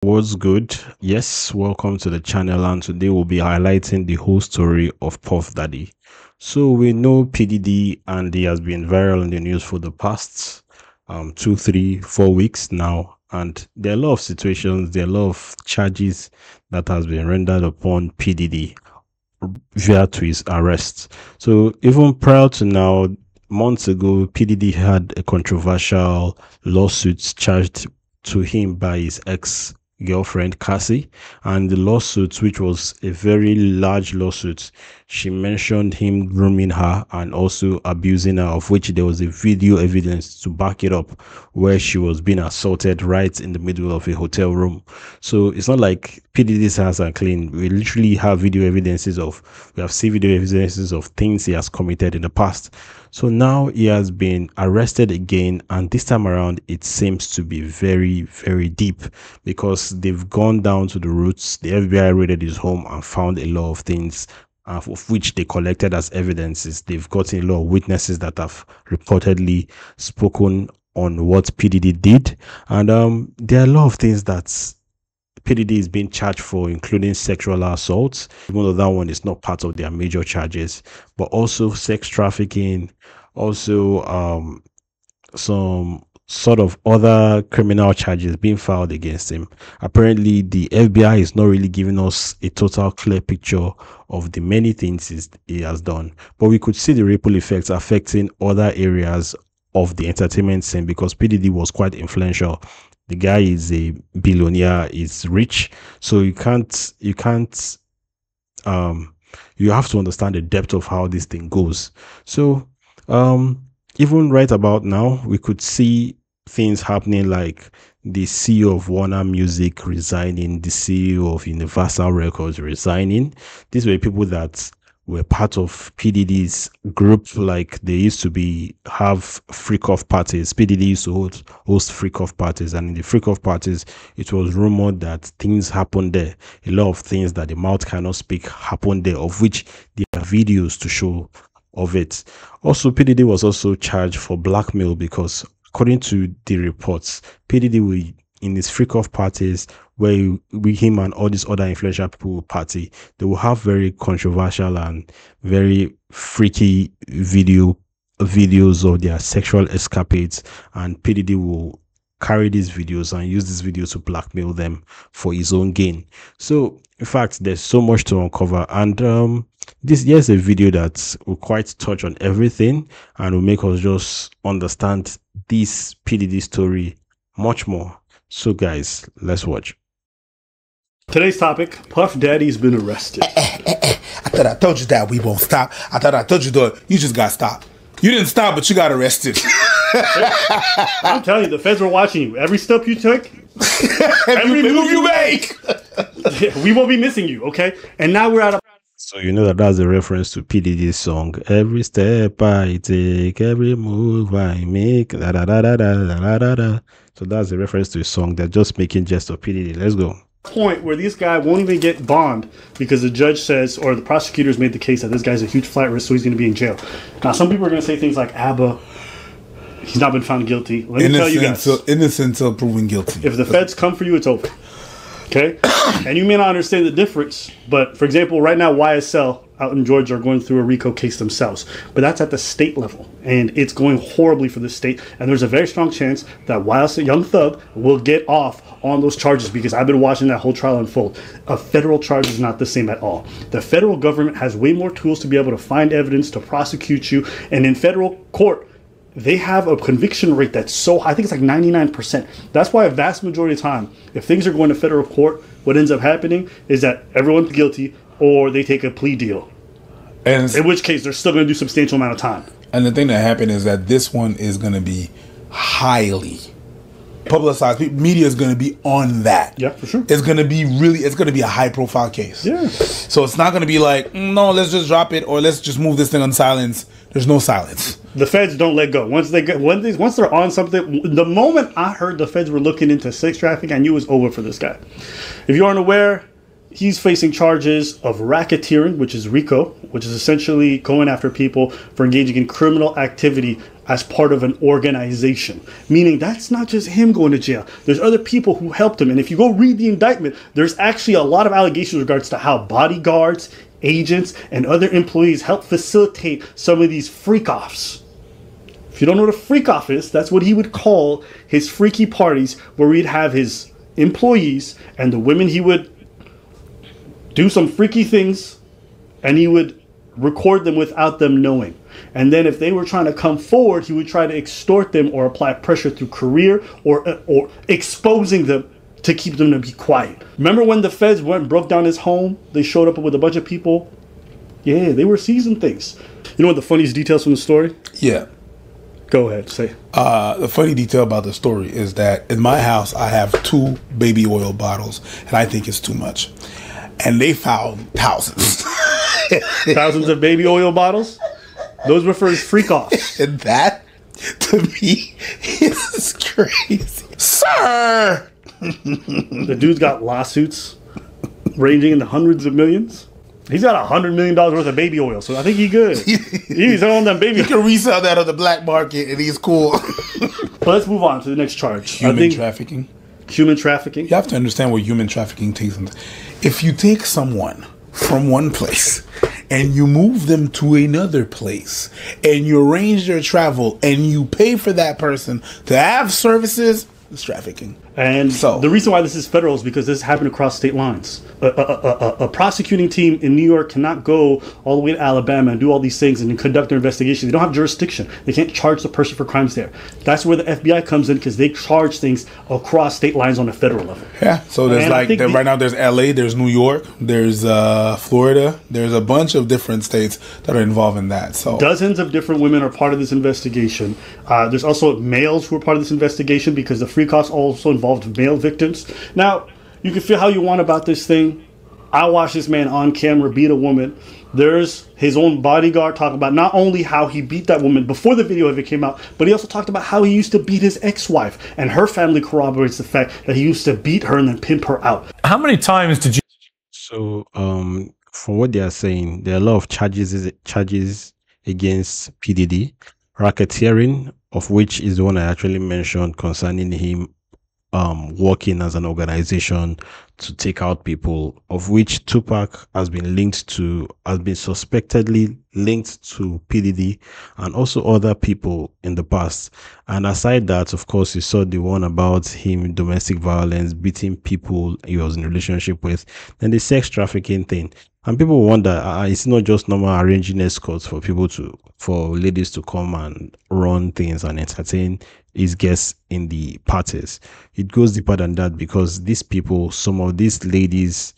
What's good? Yes, welcome to the channel, and today we'll be highlighting the whole story of Puff Daddy. So we know PDD and he has been viral in the news for the past 2, 3, 4 weeks now, and there are a lot of situations, there are a lot of charges that has been rendered upon PDD via to his arrest. So even prior to now, months ago, PDD had a controversial lawsuit charged to him by his ex girlfriend Cassie, and the lawsuit, which was a very large lawsuit, she mentioned him grooming her and also abusing her, of which there was a video evidence to back it up, where she was being assaulted right in the middle of a hotel room. So it's not like PDD's hands are clean. We literally have we have seen video evidences of things he has committed in the past. So now he has been arrested again, and this time around it seems to be very, very deep, because they've gone down to the roots. The FBI raided his home and found a lot of things, of which they collected as evidences. They've gotten a lot of witnesses that have reportedly spoken on what PDD did, and there are a lot of things that PDD is being charged for, including sexual assault, even though that one is not part of their major charges, but also sex trafficking, also some sort of other criminal charges being filed against him. Apparently, the FBI is not really giving us a total clear picture of the many things he has done, but we could see the ripple effects affecting other areas of the entertainment scene, because PDD was quite influential. The guy is a billionaire, is rich, so um you have to understand the depth of how this thing goes. So even right about now, we could see things happening like the CEO of Warner Music resigning, the CEO of Universal Records resigning. These were people that were part of PDD's group. Like, they used to have freak off parties. PDD used to host freak off parties, and in the freak off parties, it was rumored that things happened there. A lot of things that the mouth cannot speak happened there, of which there are videos to show of it. Also, PDD was also charged for blackmail, because according to the reports, PDD will, in his freak off parties, where him and all these other influential people will party, they will have very controversial and very freaky videos of their sexual escapades, and PDD will carry these videos and use these videos to blackmail them for his own gain. So in fact, there's so much to uncover, and here's a video that will quite touch on everything and will make us just understand this PDD story much more. So guys, let's watch. Today's topic: Puff Daddy's been arrested. I thought I told you that we won't stop. I thought I told you that you just got stopped. You didn't stop, but you got arrested. I'm telling you, the feds were watching you. Every step you took, every move you make. We won't be missing you, okay? And now we're at a... So you know that that's a reference to PDD's song. Every step I take, every move I make, da da da da da da da. So that's a reference to a song. They're just making jest of PDD. Let's go. Point where this guy won't even get bond because the judge says, or the prosecutors made the case that this guy's a huge flight risk, so he's going to be in jail. Now, some people are going to say things like, ABBA, he's not been found guilty. Let me tell you guys. Innocent until proven guilty. If the feds come for you, it's over. Okay? And you may not understand the difference, but for example, right now, YSL out in Georgia are going through a RICO case themselves. But that's at the state level, and it's going horribly for the state. And there's a very strong chance that YSL, Young Thug, will get off on those charges, because I've been watching that whole trial unfold. A federal charge is not the same at all. The federal government has way more tools to be able to find evidence, to prosecute you, and in federal court, they have a conviction rate that's so high. I think it's like 99%. That's why a vast majority of the time, if things are going to federal court, what ends up happening is that everyone's guilty or they take a plea deal. And in which case, they're still going to do a substantial amount of time. And the thing that happened is that this one is going to be highly publicized. Media is going to be on that. Yeah, for sure. It's going to be a high profile case. Yeah. So it's not going to be like, no, let's just drop it, or let's just move this thing on silence. There's no silence. The feds don't let go. Once they're on something, the moment I heard the feds were looking into sex trafficking, I knew it was over for this guy. If you aren't aware, he's facing charges of racketeering, which is RICO, which is essentially going after people for engaging in criminal activity as part of an organization. Meaning that's not just him going to jail. There's other people who helped him. And if you go read the indictment, there's actually a lot of allegations in regards to how bodyguards, agents, and other employees helped facilitate some of these freak-offs. If you don't know what a freak-off is, that's what he would call his freaky parties, where he'd have his employees and the women he would do some freaky things, and he would record them without them knowing. And then if they were trying to come forward, he would try to extort them or apply pressure through career or exposing them to keep them to be quiet. Remember when the feds went and broke down his home? They showed up with a bunch of people. Yeah, they were seizing things. You know what the funniest details from the story? Yeah. Go ahead, say. The funny detail about the story is that in my house, I have 2 baby oil bottles, and I think it's too much. And they found thousands. Thousands of baby oil bottles? Those were for his freak-offs. And that, to me, is crazy. Sir! The dude's got lawsuits ranging in the hundreds of millions. He's got $100 million worth of baby oil, so I think he's good. He's on them baby. You can resell that on the black market, and he's cool. But let's move on to the next charge. Human trafficking. Human trafficking. You have to understand what human trafficking takes. If you take someone from one place and you move them to another place and you arrange their travel and you pay for that person to have services, it's trafficking. And so the reason why this is federal is because this happened across state lines. A prosecuting team in New York cannot go all the way to Alabama and do all these things and conduct their investigation. They don't have jurisdiction. They can't charge the person for crimes there. That's where the FBI comes in, because they charge things across state lines on a federal level. Yeah. So there's right now there's LA, there's New York, there's Florida, there's a bunch of different states that are involved in that. So dozens of different women are part of this investigation. There's also males who are part of this investigation, because the free costs also involved male victims. Now, you can feel how you want about this thing. I watched this man on camera beat a woman. There's his own bodyguard talking about not only how he beat that woman before the video ever came out, but he also talked about how he used to beat his ex-wife, and her family corroborates the fact that he used to beat her and then pimp her out. How many times did you... So, from what they are saying, there are a lot of charges against P. Diddy. Racketeering, of which is the one I actually mentioned concerning him working as an organization to take out people, of which Tupac has been suspectedly linked to P. Diddy and also other people in the past. And aside that, of course, you saw the one about him, domestic violence, beating people he was in a relationship with, and the sex trafficking thing. And people wonder, it's not just normal arranging escorts for ladies to come and run things and entertain his guests in the parties. It goes deeper than that, because these people, some of these ladies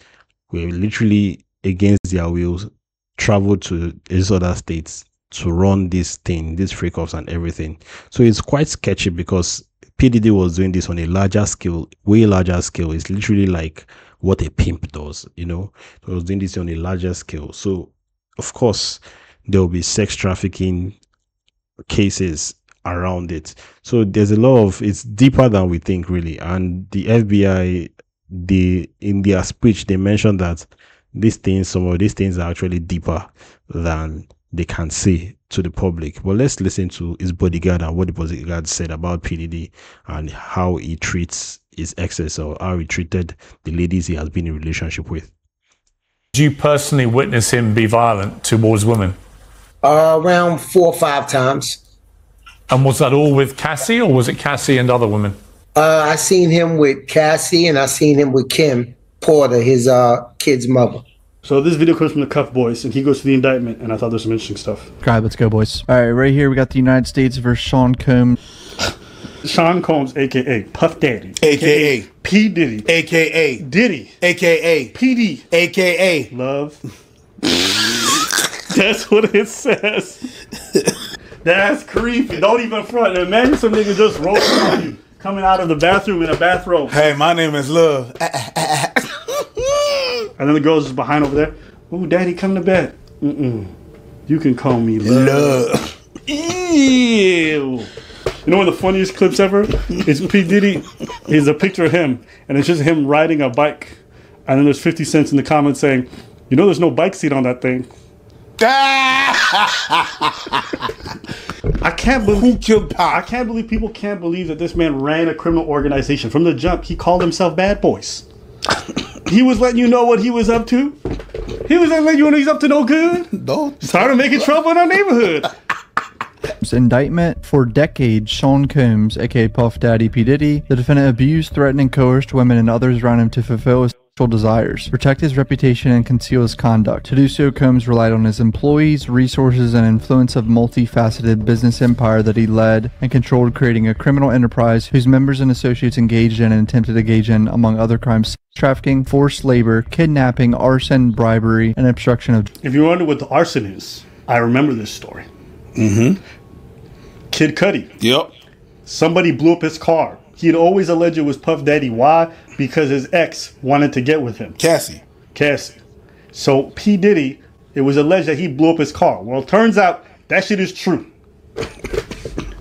were literally against their wills, traveled to these other states to run this thing, these freak-offs and everything. So it's quite sketchy, because P. Diddy was doing this on a larger scale, way larger scale. It's literally like what a pimp does, you know. So I was doing this on a larger scale. So of course there will be sex trafficking cases around it. So there's a lot of, it's deeper than we think, really. And the FBI, in their speech, they mentioned that some of these things are actually deeper than they can say to the public. But let's listen to his bodyguard and what the bodyguard said about P. Diddy and how he treats his exes, or how he treated the ladies he has been in a relationship with. Did you personally witness him be violent towards women? Around 4 or 5 times. And was that all with Cassie, or was it Cassie and other women? I seen him with Cassie, and I seen him with Kim Porter, his kid's mother. So this video comes from the Cuff Boys, and he goes to the indictment, and I thought there's some interesting stuff. All right, let's go, boys. All right, right here we got the United States versus Sean Combs. Sean Combs, a.k.a. Puff Daddy. A.K.A. P. Diddy. A.K.A. Diddy. A.K.A. P.D. A.K.A. Love. That's what it says. That's creepy. Don't even front. Imagine some nigga just rolling on you, coming out of the bathroom in a bathrobe. Hey, my name is Love. And then the girl's just behind over there. Ooh, Daddy, come to bed. You can call me Love. Ew. You know one of the funniest clips ever? It's P. Diddy. It's a picture of him, and it's just him riding a bike. And then there's 50 cents in the comments saying, you know there's no bike seat on that thing. I can't believe Who killed I Pac? can't believe people can't believe that this man ran a criminal organization from the jump. He called himself Bad Boys. He was letting you know what he was up to. He was letting you know he's up to no good. No. Started making trouble in our neighborhood. Indictment. For decades, Sean Combs, aka Puff Daddy P. Diddy, the defendant abused, threatened, and coerced women and others around him to fulfill his sexual desires, protect his reputation, and conceal his conduct. To do so, Combs relied on his employees, resources, and influence of multifaceted business empire that he led and controlled, creating a criminal enterprise whose members and associates engaged in and attempted to engage in, among other crimes, trafficking, forced labor, kidnapping, arson, bribery, and obstruction of. If you wonder what the arson is, I remember this story. Kid Cudi. Yep. Somebody blew up his car. He'd always alleged it was Puff Daddy. Why? Because his ex wanted to get with him. Cassie. So P. Diddy, it was alleged that he blew up his car. Well, it turns out that shit is true.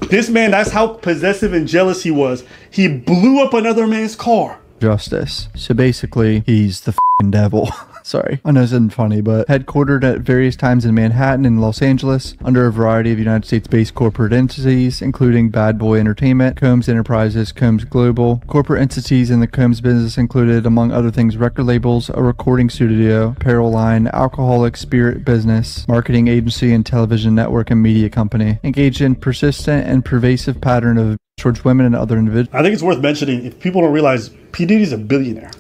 This man, that's how possessive and jealous he was. He blew up another man's car. Justice. So basically, he's the f***ing devil. Sorry, I know this isn't funny, but headquartered at various times in Manhattan and Los Angeles, under a variety of United States-based corporate entities, including Bad Boy Entertainment, Combs Enterprises, Combs Global. Corporate entities in the Combs business included, among other things, record labels, a recording studio, apparel line, alcoholic spirit business, marketing agency, and television network and media company. Engaged in persistent and pervasive pattern of towards women and other individuals. I think it's worth mentioning, if people don't realize, P. Diddy's a billionaire.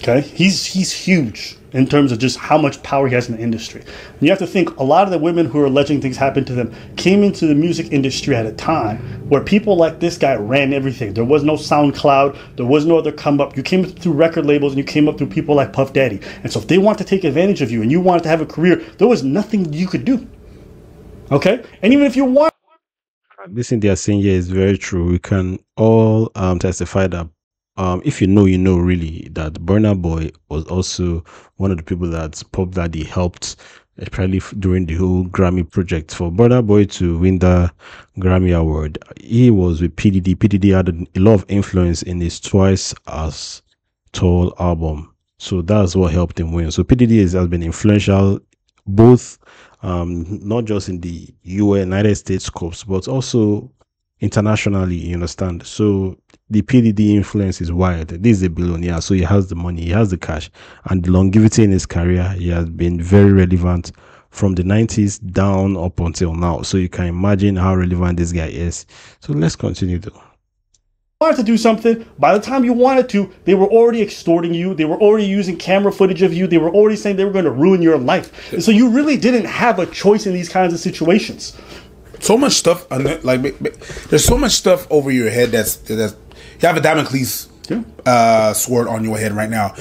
Okay, he's huge in terms of just how much power he has in the industry. And you have to think, a lot of the women who are alleging things happened to them came into the music industry at a time where people like this guy ran everything. There was no SoundCloud, there was no other come up. You came through record labels and you came up through people like Puff Daddy. And so if they want to take advantage of you and you wanted to have a career, there was nothing you could do. Okay, and even if you want, This thing they are saying here is very true. We can all testify that if you know, really, that Burna Boy was also one of the people that Pop Daddy helped, especially during the whole Grammy project. For Burna Boy to win the Grammy Award, he was with P. Diddy. P. Diddy had a lot of influence in his Twice as Tall album. So that's what helped him win. So P. Diddy has been influential both not just in the United States scopes, but also internationally, you understand. So the PDD influence is wild. This is a billionaire, so he has the money, he has the cash, and the longevity in his career. He has been very relevant from the 90s down up until now. So you can imagine how relevant this guy is. So let's continue though. wanted to do something, by the time you wanted to, they were already extorting you. They were already using camera footage of you. They were already saying they were going to ruin your life. And so you really didn't have a choice in these kinds of situations. So much stuff, like there's so much stuff over your head that's you have a Damocles sword on your head right now.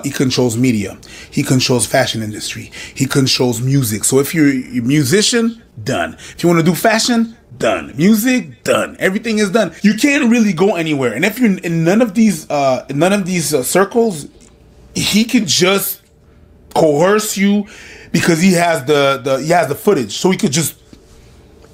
He controls media. He controls fashion industry. He controls music. So if you're a musician, done. If you want to do fashion, done. Music, done. Everything is done. You can't really go anywhere. And if you're in none of these circles, he could just coerce you because he has the footage. So he could just.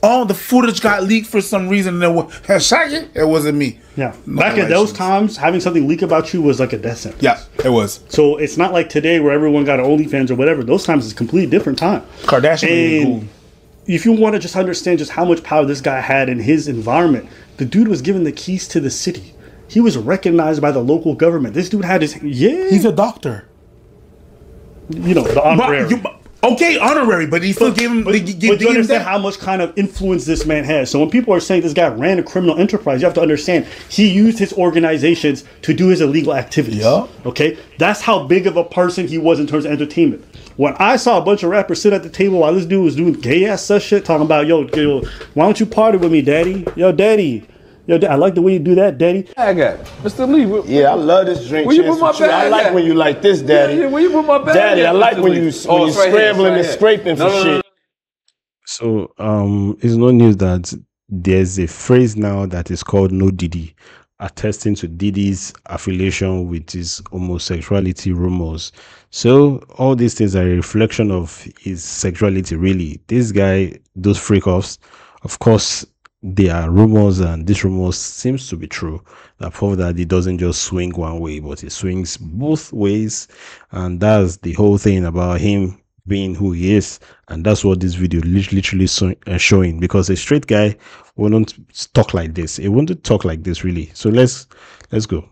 Oh, the footage got leaked for some reason. And it wasn't me. Yeah. Back in those times, having something leak about you was like a death sentence. Yeah, it was. So it's not like today where everyone got OnlyFans or whatever. Those times is a completely different time. Kardashian. And if you want to just understand just how much power this guy had in his environment, the dude was given the keys to the city. He was recognized by the local government. This dude had his He's a doctor. You know, the honorary. Okay, honorary, but he still gave him. But you understand how much kind of influence this man has. So when people are saying this guy ran a criminal enterprise, you have to understand he used his organizations to do his illegal activities. Yeah. Okay, that's how big of a person he was in terms of entertainment. When I saw a bunch of rappers sit at the table while this dude was doing gay ass such shit, talking about yo, why don't you party with me, daddy? Yo, daddy. Yo, I like the way you do that, daddy. I got Mr. Lee. Yeah, I love this drink. Where you put my bag? I like when you like this, daddy. Yeah, where you put my bag? Daddy, I like when you right scrambling here, and scraping for shit. So it's no news that there's a phrase now that is called No Diddy, attesting to Diddy's affiliation with his homosexuality rumors. So all these things are a reflection of his sexuality, really. This guy, those freak-offs, of course, there are rumors, and this rumor seems to be true, that Puff Daddy doesn't just swing one way, but he swings both ways. And that's the whole thing about him being who he is, and that's what this video literally showing. Because a straight guy wouldn't talk like this. It wouldn't talk like this, really. So let's go.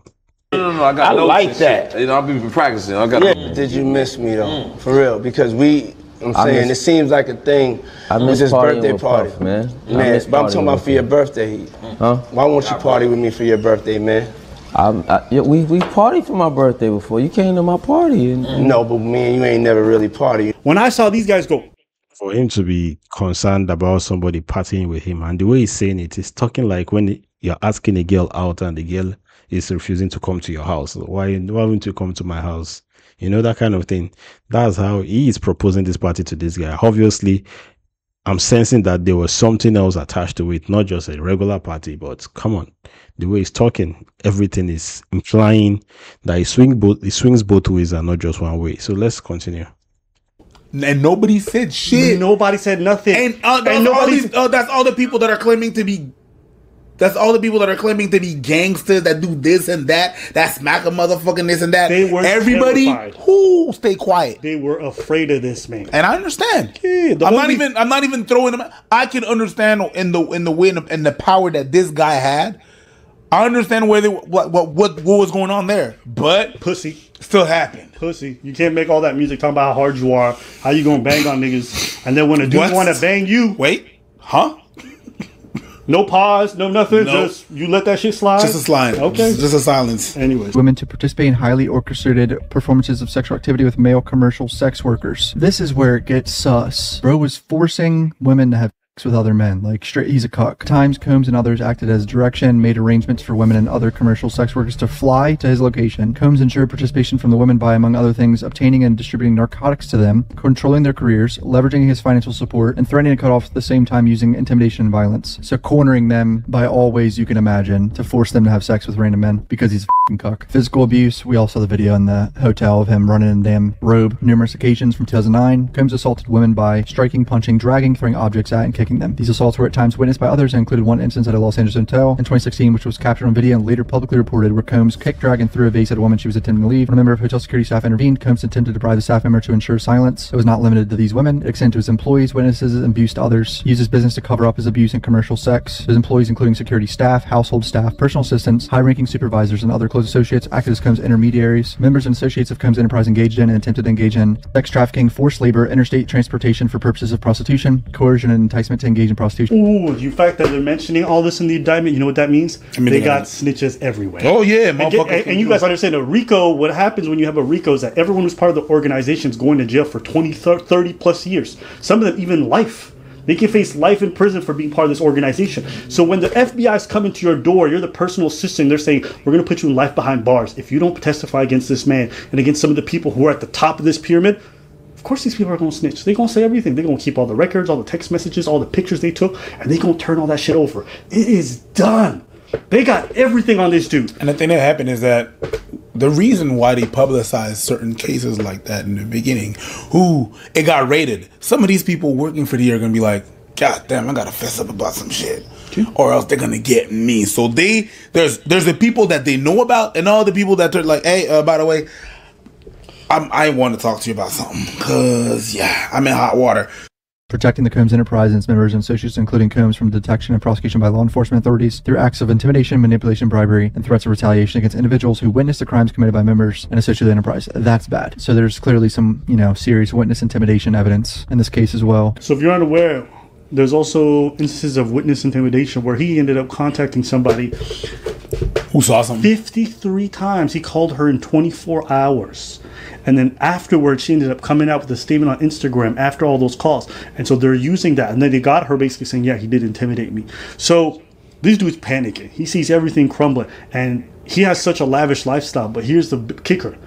No, I got I notes like and that. shit. You know, I've been practicing. I got. Yeah. Did you miss me though? For real? Because I'm saying it seems like a thing. I with miss this partying birthday with party, Puff, man. Man, but I'm talking about for your birthday. Huh? Why won't you party with me for your birthday, man? Yeah, we partied for my birthday before. You came to my party. No, but me and you ain't never really party. When I saw these guys go, For him to be concerned about somebody partying with him, and the way he's saying it, he's talking like when you're asking a girl out and the girl is refusing to come to your house. Why won't you come to my house? You know, that kind of thing. That's how he is proposing this party to this guy. Obviously, I'm sensing that there was something else attached to it, not just a regular party. But come on, the way he's talking, everything is implying that he swings both ways and not just one way. So let's continue. And nobody said shit. nobody said nothing. And that's all the people that are claiming to be. That's all the people that are claiming to be gangsters that do this and that smack a motherfucking this and that. They were everybody terrified. who stay quiet. They were afraid of this man. And I understand. Yeah, I'm not even throwing them. I can understand in the way and the power that this guy had. I understand where what was going on there, but pussy still happened. Pussy, you can't make all that music talking about how hard you are, how you gonna bang on niggas, and then when a dude want to bang you, wait, huh? No pause, no nothing. Nope. Just you let that shit slide. Just a slide. Okay. Just a silence. Anyways. Women to participate in highly orchestrated performances of sexual activity with male commercial sex workers. This is where it gets sus. Bro was forcing women to have sex with other men. Like, straight, he's a cuck. Times, Combs, and others acted as direction, made arrangements for women and other commercial sex workers to fly to his location. Combs ensured participation from the women by, among other things, obtaining and distributing narcotics to them, controlling their careers, leveraging his financial support, and threatening to cut off at the same time using intimidation and violence. So cornering them by all ways you can imagine to force them to have sex with random men because he's a f***ing cuck. Physical abuse. We all saw the video in the hotel of him running in a damn robe numerous occasions from 2009. Combs assaulted women by striking, punching, dragging, throwing objects at, and kicking them. These assaults were at times witnessed by others and included one instance at a Los Angeles hotel in 2016, which was captured on video and later publicly reported, where Combs kicked, dragged, and threw a vase at a woman she was attempting to leave. When a member of hotel security staff intervened, Combs attempted to bribe the staff member to ensure silence. It was not limited to these women. It extended to his employees, witnesses, and abuse to others. He used his business to cover up his abuse and commercial sex. His employees, including security staff, household staff, personal assistants, high-ranking supervisors, and other close associates, acted as Combs' intermediaries. Members and associates of Combs' enterprise engaged in and attempted to engage in sex trafficking, forced labor, interstate transportation for purposes of prostitution, coercion, and enticement to engage in prostitution. Ooh, the fact that they're mentioning all this in the indictment, you know what that means? They got snitches everywhere. Oh yeah, and you guys understand a RICO, what happens when you have a RICO is that everyone who's part of the organization is going to jail for 20, 30 plus years. Some of them even life. They can face life in prison for being part of this organization. So when the FBI is coming to your door, you're the personal assistant, they're saying, we're going to put you in life behind bars if you don't testify against this man and against some of the people who are at the top of this pyramid. Of course these people are going to snitch. They're going to say everything. They're going to keep all the records, all the text messages, all the pictures they took, and they're going to turn all that shit over. It is done. They got everything on this dude. And the thing that happened is that the reason why they publicized certain cases like that in the beginning, it got rated. Some of these people working for the year are going to be like, God damn, I got to fess up about some shit. Or else they're going to get me. So there's the people that they know about and all the people that they're like, hey, by the way, I want to talk to you about something because, yeah, I'm in hot water. Protecting the Combs enterprise and its members and associates, including Combs, from detection and prosecution by law enforcement authorities through acts of intimidation, manipulation, bribery, and threats of retaliation against individuals who witness the crimes committed by members and associates of the enterprise. That's bad. So there's clearly some, serious witness intimidation evidence in this case as well. So if you're unaware, there's also instances of witness intimidation where he ended up contacting somebody who saw something 53 times. He called her in 24 hours. And then afterwards, she ended up coming out with a statement on Instagram after all those calls. And so they're using that. And then they got her basically saying, yeah, he did intimidate me. So this dude's panicking. He sees everything crumbling. And he has such a lavish lifestyle. But here's the kicker.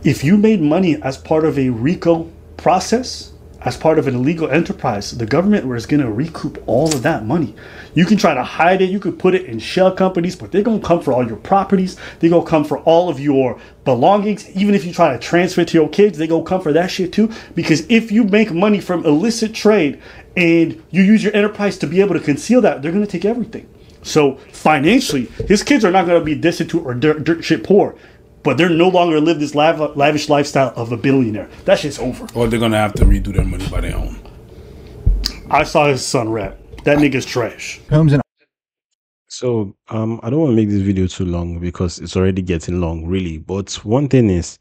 If you made money as part of a RICO process, as part of an illegal enterprise, the government was going to recoup all of that money. You can try to hide it. You could put it in shell companies, but they're going to come for all your properties. They're going to come for all of your belongings. Even if you try to transfer it to your kids, they're going to come for that shit too. Because if you make money from illicit trade and you use your enterprise to be able to conceal that, they're going to take everything. So financially, his kids are not going to be destitute or dirt shit poor. but they're no longer live this lavish lifestyle of a billionaire. That shit's over. Or they're gonna have to redo their money by their own. I saw his son rap. That nigga's trash. Combs and So I don't want to make this video too long because it's already getting long, really. But one thing is,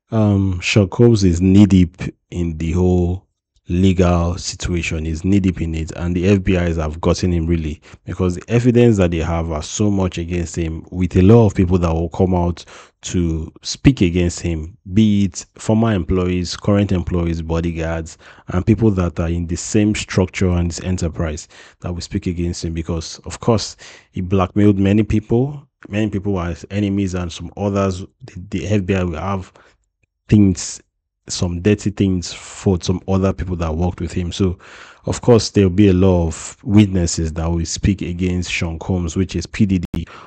Sean Combs is knee deep in the whole legal situation. Is knee deep in it, and the FBI's have gotten him really because the evidence that they have are so much against him, with a lot of people that will come out to speak against him, be it former employees, current employees, bodyguards, and people that are in the same structure and this enterprise that will speak against him because, of course, he blackmailed many people. Many people are his enemies, and some others, the FBI will have things, some dirty things for some other people that worked with him. So of course there'll be a lot of witnesses that will speak against Sean Combs, which is PDD,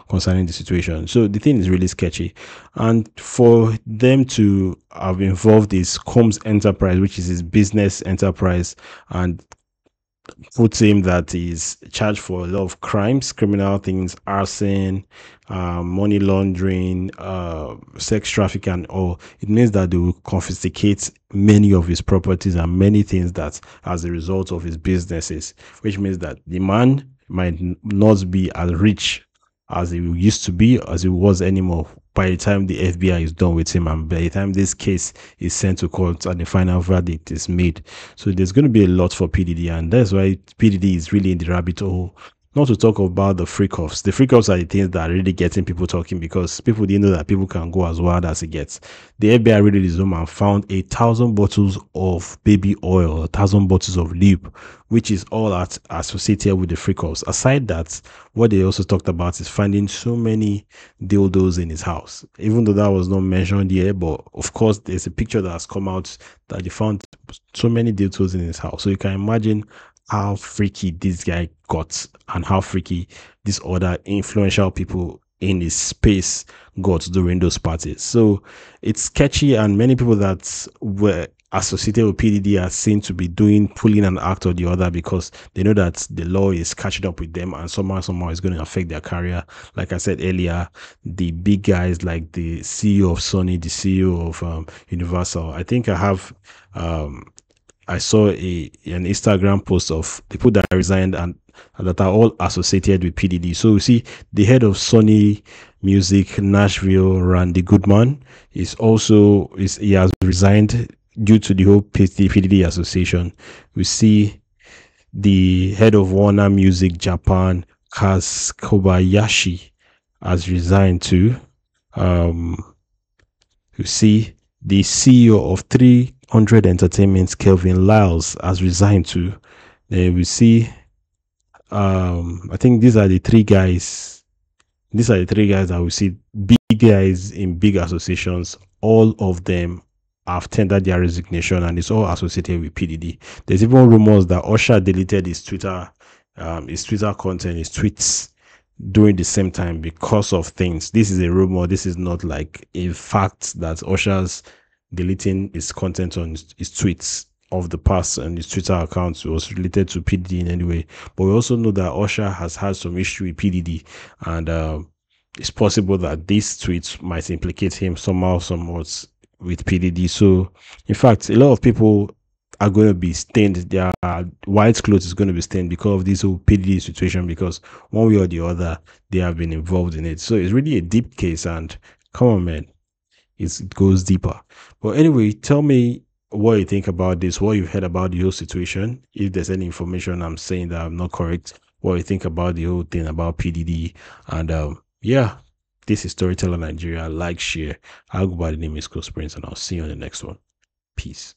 concerning the situation. So the thing is really sketchy, and for them to have involved this Combs enterprise, which is his business enterprise, and puts him that he's charged for a lot of crimes, criminal things, arson, money laundering, sex trafficking, and all. It means that they will confiscate many of his properties and many things that as a result of his businesses, which means that the man might not be as rich as he used to be, as he was anymore, by the time the FBI is done with him and by the time this case is sent to court and the final verdict is made. So there's going to be a lot for PDD, and that's why PDD is really in the rabbit hole. Not to talk about the freak-offs. The freak-offs are the things that are really getting people talking because people didn't know that people can go as wild as it gets. The FBI really did zoom and found 1,000 bottles of baby oil, 1,000 bottles of lube, which is all associated with the freak-offs. Aside that, what they also talked about is finding so many dildos in his house. Even though that was not mentioned here, but of course there's a picture that has come out that they found so many dildos in his house. So you can imagine how freaky this guy got and how freaky these other influential people in his space got during those parties. So it's sketchy, and many people that were associated with PDD are seen to be pulling an act or the other because they know that the law is catching up with them and somehow it's going to affect their career. Like I said earlier, the big guys like the CEO of Sony, the CEO of Universal. I think I saw an Instagram post of people that resigned and that are all associated with PDD. So you see, the head of Sony Music Nashville, Randy Goodman, he has resigned due to the whole PDD association. We see the head of Warner Music Japan, Kaz Kobayashi, has resigned too. You see the CEO of 300 Entertainment, Kelvin Lyles, has resigned too. Then we see, I think these are the three guys. These are the three guys that we see, big guys in big associations. All of them have tendered their resignation, and it's all associated with PDD. There's even rumors that Usher deleted his Twitter content, his tweets during the same time because of things. This is a rumor. This is not like a fact that Usher's deleting his content on his tweets of the past and his Twitter accounts was related to PDD in any way. But we also know that Usher has had some issue with PDD, and it's possible that these tweets might implicate him somehow, somewhat with PDD. So, in fact, a lot of people are going to be stained. Their white clothes is going to be stained because of this whole PDD situation, because one way or the other, they have been involved in it. So, it's really a deep case, and come on, man, it goes deeper. But anyway, tell me what you think about this, what you've heard about the whole situation. If there's any information I'm saying that I'm not correct, what you think about the whole thing about PDD. And yeah, this is Storyteller Nigeria. Like, share. I'll go by the name is Coach Prince, and I'll see you on the next one. Peace.